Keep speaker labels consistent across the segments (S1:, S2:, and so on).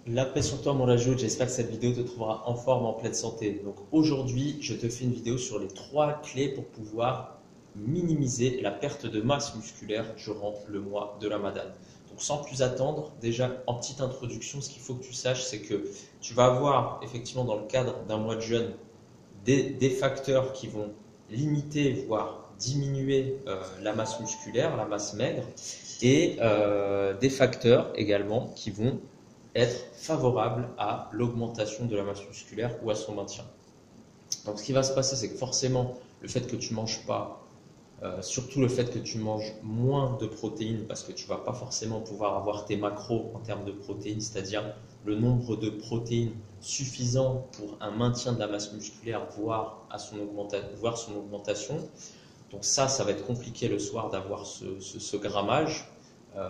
S1: La paix sur toi, mon Rajout. J'espère que cette vidéo te trouvera en forme, en pleine santé. Donc aujourd'hui, je te fais une vidéo sur les 3 clés pour pouvoir minimiser la perte de masse musculaire durant le mois de Ramadan. Donc sans plus attendre, déjà en petite introduction, ce qu'il faut que tu saches, c'est que tu vas avoir effectivement dans le cadre d'un mois de jeûne des facteurs qui vont limiter, voire diminuer la masse musculaire, la masse maigre, et des facteurs également qui vont être favorables à l'augmentation de la masse musculaire ou à son maintien. Donc ce qui va se passer, c'est que forcément, le fait que tu ne manges pas, surtout le fait que tu manges moins de protéines, parce que tu ne vas pas forcément pouvoir avoir tes macros en termes de protéines, c'est-à-dire le nombre de protéines suffisant pour un maintien de la masse musculaire, voire son augmentation. Donc ça va être compliqué le soir d'avoir ce grammage. Euh,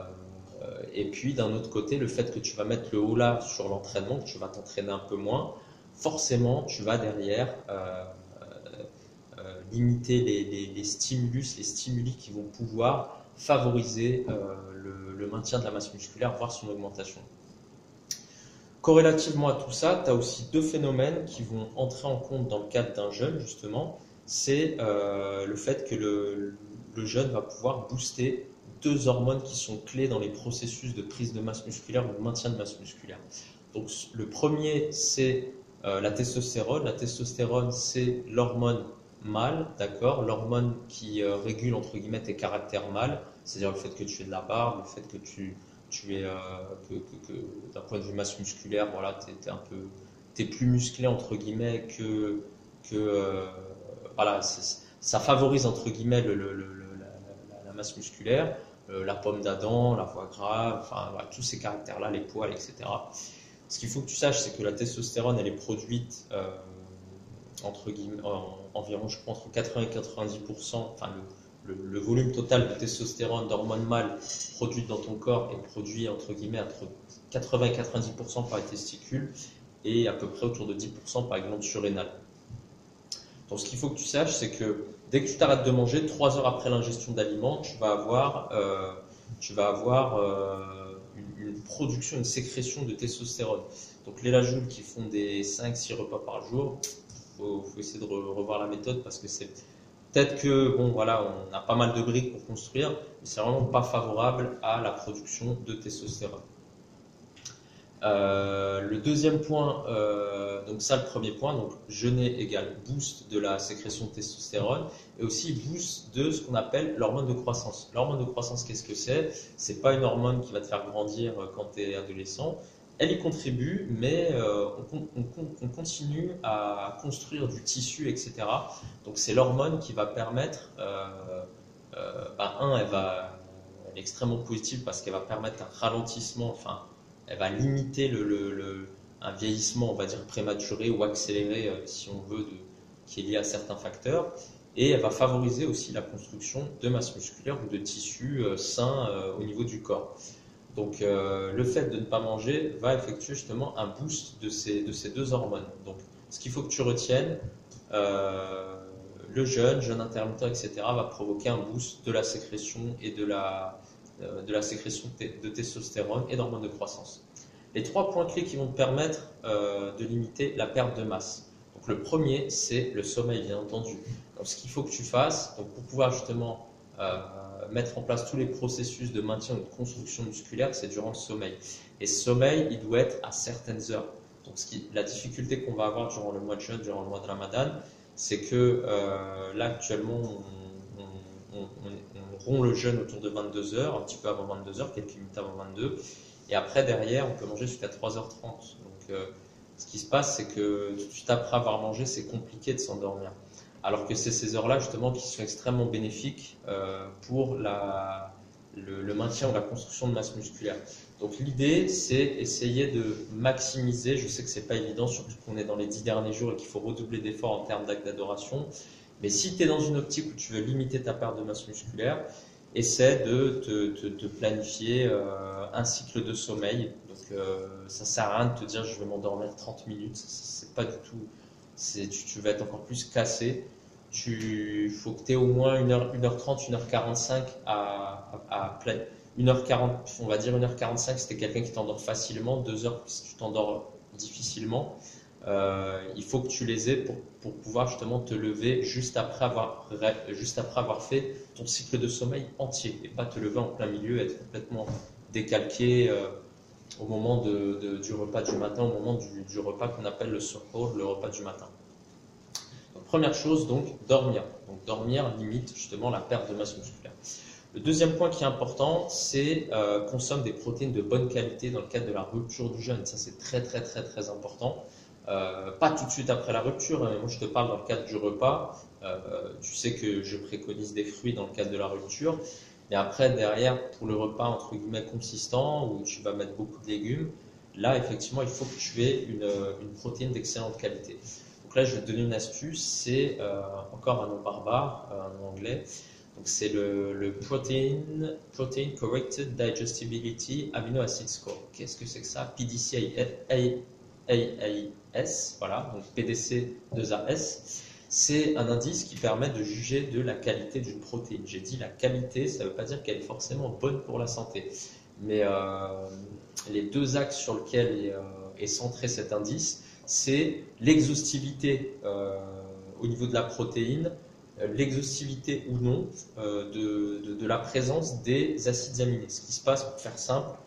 S1: et puis d'un autre côté, le fait que tu vas mettre le haut là sur l'entraînement, que tu vas t'entraîner un peu moins, forcément tu vas derrière limiter les stimulus, les stimuli qui vont pouvoir favoriser le maintien de la masse musculaire, voire son augmentation. Corrélativement à tout ça, tu as aussi deux phénomènes qui vont entrer en compte dans le cadre d'un jeûne, justement. C'est le fait que le jeûne va pouvoir booster deux hormones qui sont clés dans les processus de prise de masse musculaire ou de maintien de masse musculaire. Donc, le premier, c'est la testostérone. La testostérone, c'est l'hormone mâle, d'accord? L'hormone qui régule, entre guillemets, tes caractères mâles, c'est-à-dire le fait que tu aies de la barbe, le fait que tu es d'un point de vue masse musculaire, voilà, t'es plus musclé entre guillemets que voilà, ça favorise entre guillemets la masse musculaire, la pomme d'Adam, la foie gras, enfin voilà, tous ces caractères-là, les poils, etc. Ce qu'il faut que tu saches, c'est que la testostérone, elle est produite entre guillemets, environ, je crois, entre 80 et 90%, enfin le volume total de testostérone, d'hormones mâles produites dans ton corps est produit entre guillemets entre 80 et 90% par les testicules et à peu près autour de 10% par les glandes surrénales. Donc ce qu'il faut que tu saches, c'est que dès que tu t'arrêtes de manger, 3 heures après l'ingestion d'aliments, tu vas avoir une production, une sécrétion de testostérone. Donc les lajoules qui font des 5-6 repas par jour, faut essayer de revoir la méthode parce que c'est peut-être que bon voilà, on a pas mal de briques pour construire, mais c'est vraiment pas favorable à la production de testostérone. Le deuxième point, donc ça le premier point, donc jeûner égale boost de la sécrétion de testostérone et aussi boost de ce qu'on appelle l'hormone de croissance. L'hormone de croissance, qu'est-ce que c'est? C'est pas une hormone qui va te faire grandir quand tu es adolescent. Elle y contribue, mais on continue à construire du tissu, etc. Donc c'est l'hormone qui va permettre, elle est extrêmement positive parce qu'elle va permettre un ralentissement, enfin elle va limiter un vieillissement, on va dire prématuré ou accéléré, si on veut, qui est lié à certains facteurs. Et elle va favoriser aussi la construction de masse musculaire ou de tissus sains au niveau du corps. Donc le fait de ne pas manger va effectuer justement un boost de ces deux hormones. Donc ce qu'il faut que tu retiennes, le jeûne intermittent, etc. va provoquer un boost de la sécrétion et de la sécrétion de testostérone et d'hormones de croissance. Les 3 points clés qui vont te permettre de limiter la perte de masse. Donc le premier, c'est le sommeil, bien entendu. Donc ce qu'il faut que tu fasses, donc pour pouvoir justement mettre en place tous les processus de maintien ou de construction musculaire, c'est durant le sommeil. Et ce sommeil, il doit être à certaines heures. Donc la difficulté qu'on va avoir durant le mois de jeûne, durant le mois de Ramadan, c'est que là actuellement, on rompt le jeûne autour de 22 heures, un petit peu avant 22 heures, quelques minutes avant 22. Et après, derrière, on peut manger jusqu'à 3h30. Donc, ce qui se passe, c'est que tout de suite après avoir mangé, c'est compliqué de s'endormir. Alors que c'est ces heures-là, justement, qui sont extrêmement bénéfiques pour le maintien ou la construction de masse musculaire. Donc, l'idée, c'est essayer de maximiser. Je sais que c'est pas évident, surtout qu'on est dans les 10 derniers jours et qu'il faut redoubler d'efforts en termes d'actes d'adoration. Mais si tu es dans une optique où tu veux limiter ta perte de masse musculaire, essaie de te planifier un cycle de sommeil. Donc ça sert à rien de te dire je vais m'endormir 30 minutes, c'est pas du tout. Tu vas être encore plus cassé. Il faut que tu aies au moins 1h30, 1h45 à 1h40, on va dire 1h45 si tu es quelqu'un qui t'endort facilement, 2 heures si tu t'endors difficilement. Il faut que tu les aies pour pouvoir justement te lever juste après avoir fait ton cycle de sommeil entier et pas te lever en plein milieu et être complètement décalqué au moment du repas du matin, au moment du repas qu'on appelle le suhoor, le repas du matin. Donc, première chose, donc dormir. Donc dormir limite justement la perte de masse musculaire. Le deuxième point qui est important, c'est consomme des protéines de bonne qualité dans le cadre de la rupture du jeûne. Ça, c'est très, très, très, très important. Pas tout de suite après la rupture, hein, moi je te parle dans le cadre du repas. Tu sais que je préconise des fruits dans le cadre de la rupture. Mais après, derrière, pour le repas entre guillemets consistant, où tu vas mettre beaucoup de légumes, là, effectivement, il faut que tu aies une protéine d'excellente qualité. Donc là, je vais te donner une astuce, c'est encore un nom barbare, un nom anglais. Donc c'est le Protein Corrected Digestibility Amino Acid Score. Qu'est-ce que c'est que ça? PDCAAS, voilà, donc PDC2AS. C'est un indice qui permet de juger de la qualité d'une protéine. J'ai dit la qualité, ça ne veut pas dire qu'elle est forcément bonne pour la santé. Mais les deux axes sur lesquels est centré cet indice, c'est l'exhaustivité au niveau de la protéine, l'exhaustivité ou non de la présence des acides aminés. Ce qui se passe, pour faire simple,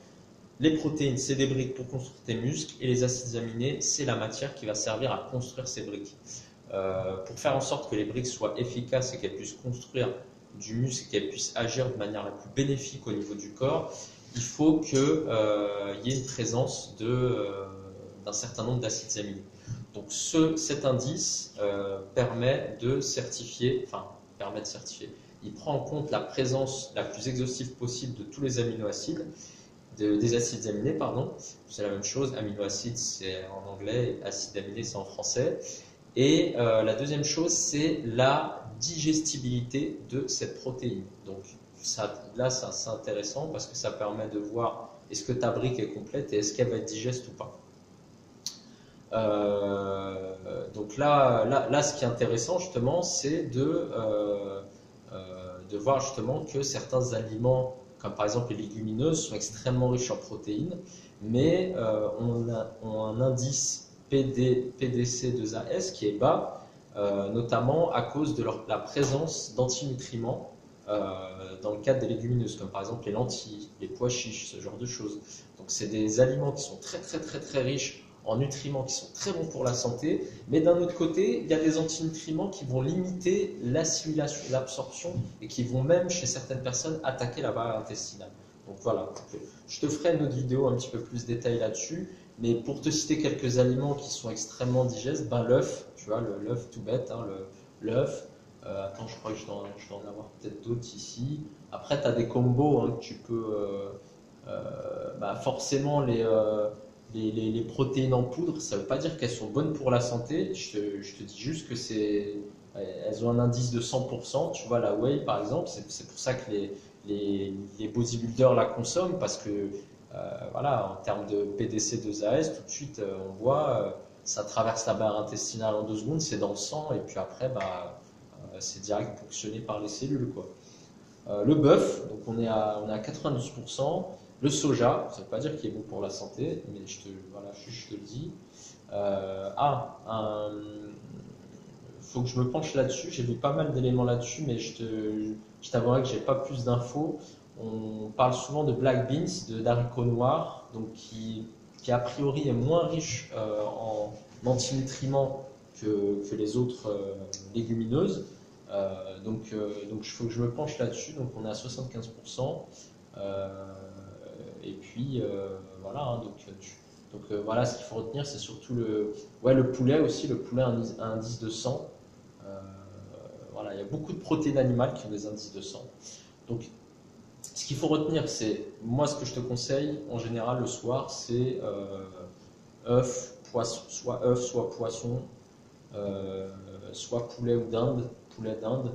S1: les protéines, c'est des briques pour construire tes muscles et les acides aminés, c'est la matière qui va servir à construire ces briques. Pour faire en sorte que les briques soient efficaces et qu'elles puissent construire du muscle et qu'elles puissent agir de manière la plus bénéfique au niveau du corps, il faut qu'il y ait une présence d'un certain nombre d'acides aminés. Donc cet indice permet de certifier, il prend en compte la présence la plus exhaustive possible de tous les aminoacides, des acides aminés, pardon. C'est la même chose, aminoacides c'est en anglais, acides aminés c'est en français. Et la deuxième chose, c'est la digestibilité de cette protéine. Donc là, c'est intéressant parce que ça permet de voir est-ce que ta brique est complète et est-ce qu'elle va être digeste ou pas. Donc là, ce qui est intéressant justement, c'est de voir justement que certains aliments, comme par exemple les légumineuses, sont extrêmement riches en protéines, mais ont un indice PDC2AS qui est bas, notamment à cause de la présence d'antinutriments dans le cadre des légumineuses, comme par exemple les lentilles, les pois chiches, ce genre de choses. Donc c'est des aliments qui sont très très très très riches en nutriments qui sont très bons pour la santé, mais d'un autre côté, il y a des antinutriments qui vont limiter l'assimilation, l'absorption et qui vont même, chez certaines personnes, attaquer la barrière intestinale. Donc voilà, je te ferai une autre vidéo un petit peu plus détaillée là-dessus, mais pour te citer quelques aliments qui sont extrêmement digestes, ben l'œuf, tu vois, l'œuf tout bête, hein, l'œuf. Attends, je crois que je dois en avoir peut-être d'autres ici. Après, tu as des combos hein, que tu peux... forcément, les protéines en poudre, ça ne veut pas dire qu'elles sont bonnes pour la santé. Je te dis juste que elles ont un indice de 100%. Tu vois, la whey, par exemple, c'est pour ça que les bodybuilders la consomment parce que, voilà, en termes de PDC2AS, tout de suite, on voit, ça traverse la barrière intestinale en 2 secondes, c'est dans le sang, et puis après, c'est direct ponctionné par les cellules, quoi. Le bœuf, donc on est à 92%. Le soja, ça ne veut pas dire qu'il est bon pour la santé, mais je te le dis. Faut que je me penche là-dessus. J'ai vu pas mal d'éléments là-dessus, mais je t'avouerai que j'ai pas plus d'infos. On parle souvent de black beans, d'haricots noirs, donc qui a priori est moins riche en antinutriments que les autres légumineuses. Donc il faut que je me penche là-dessus. Donc on est à 75%. Et puis voilà, hein, voilà, ce qu'il faut retenir, c'est surtout le poulet aussi. Le poulet a un indice de sang. Voilà, il y a beaucoup de protéines animales qui ont des indices de sang. Donc ce qu'il faut retenir, c'est, moi ce que je te conseille en général le soir, c'est œuf, soit poisson, soit poulet ou dinde, poulet d'Inde,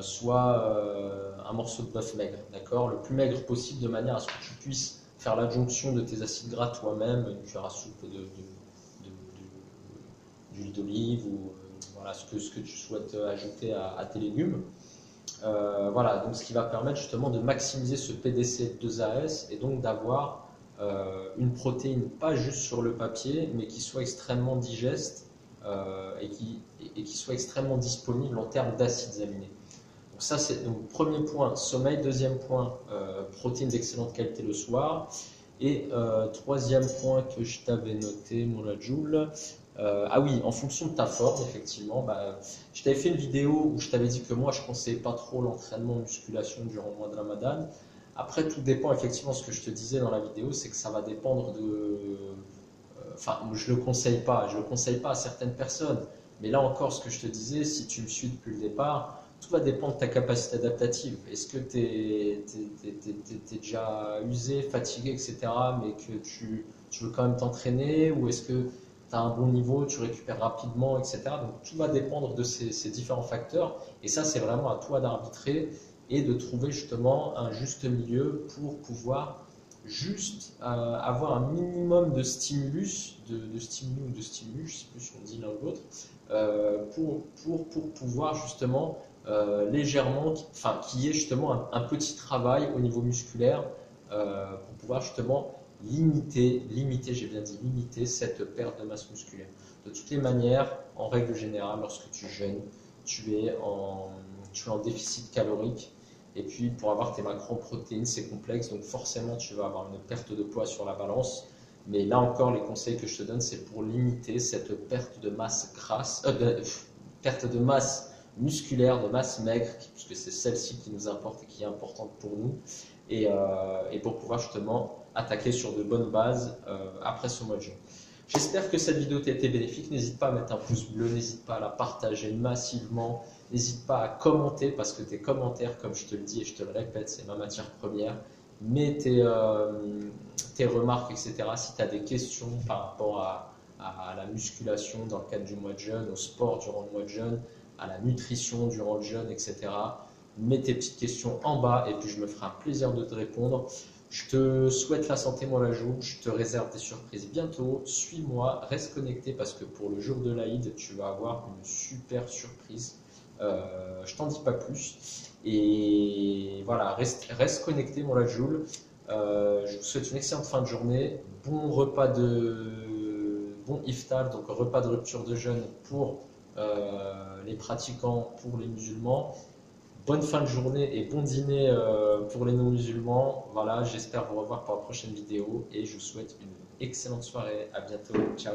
S1: soit un morceau de bœuf maigre, d'accord, le plus maigre possible, de manière à ce que tu puisses faire l'adjonction de tes acides gras toi-même, une cuillère à soupe d'huile d'olive ou voilà, ce que tu souhaites ajouter à tes légumes. Voilà, donc ce qui va permettre justement de maximiser ce PDC2AS et donc d'avoir une protéine pas juste sur le papier, mais qui soit extrêmement digeste et qui soit extrêmement disponible en termes d'acides aminés. Donc ça, c'est donc premier point, sommeil. Deuxième point, protéines d'excellente qualité le soir. Et troisième point que je t'avais noté, mon Rajoul, ah oui, en fonction de ta forme, effectivement, je t'avais fait une vidéo où je t'avais dit que moi, je ne conseillais pas trop l'entraînement musculation durant le mois de Ramadan. Après, tout dépend, effectivement, ce que je te disais dans la vidéo, c'est que ça va dépendre de... Enfin, je ne le conseille pas, je le conseille pas à certaines personnes. Mais là encore, ce que je te disais, si tu me suis depuis le départ, tout va dépendre de ta capacité adaptative. Est-ce que tu es, déjà usé, fatigué, etc., mais que tu veux quand même t'entraîner, ou est-ce que tu as un bon niveau, tu récupères rapidement, etc. Donc tout va dépendre de ces différents facteurs. Et ça, c'est vraiment à toi d'arbitrer et de trouver justement un juste milieu pour pouvoir juste avoir un minimum de stimulus, de stimulus ou de stimulus, je ne sais plus si on dit l'un ou l'autre, pour pouvoir justement légèrement, enfin, qu'il y ait justement un petit travail au niveau musculaire pour pouvoir justement limiter, j'ai bien dit limiter cette perte de masse musculaire. De toutes les manières, en règle générale, lorsque tu jeûnes, tu es en déficit calorique. Et puis, pour avoir tes macroprotéines, c'est complexe, donc forcément, tu vas avoir une perte de poids sur la balance. Mais là encore, les conseils que je te donne, c'est pour limiter cette perte de masse grasse, perte de masse musculaire, de masse maigre, puisque c'est celle-ci qui nous importe et qui est importante pour nous, et pour pouvoir justement attaquer sur de bonnes bases après ce mois de juin. J'espère que cette vidéo t'a été bénéfique. N'hésite pas à mettre un pouce bleu, n'hésite pas à la partager massivement, n'hésite pas à commenter parce que tes commentaires, comme je te le dis et je te le répète, c'est ma matière première. Mets tes remarques, etc. Si tu as des questions par rapport à la musculation dans le cadre du mois de jeûne, au sport durant le mois de jeûne, à la nutrition durant le jeûne, etc. Mets tes petites questions en bas et puis je me ferai un plaisir de te répondre. Je te souhaite la santé, moi la joue. Je te réserve des surprises bientôt. Suis-moi, reste connecté parce que pour le jour de l'Aïd, tu vas avoir une super surprise. Je t'en dis pas plus. Et voilà, reste connecté, mon la Joule. Je vous souhaite une excellente fin de journée. Bon iftar, donc repas de rupture de jeûne pour les pratiquants, pour les musulmans. Bonne fin de journée et bon dîner pour les non-musulmans. Voilà, j'espère vous revoir pour la prochaine vidéo et je vous souhaite une excellente soirée. À bientôt. Ciao.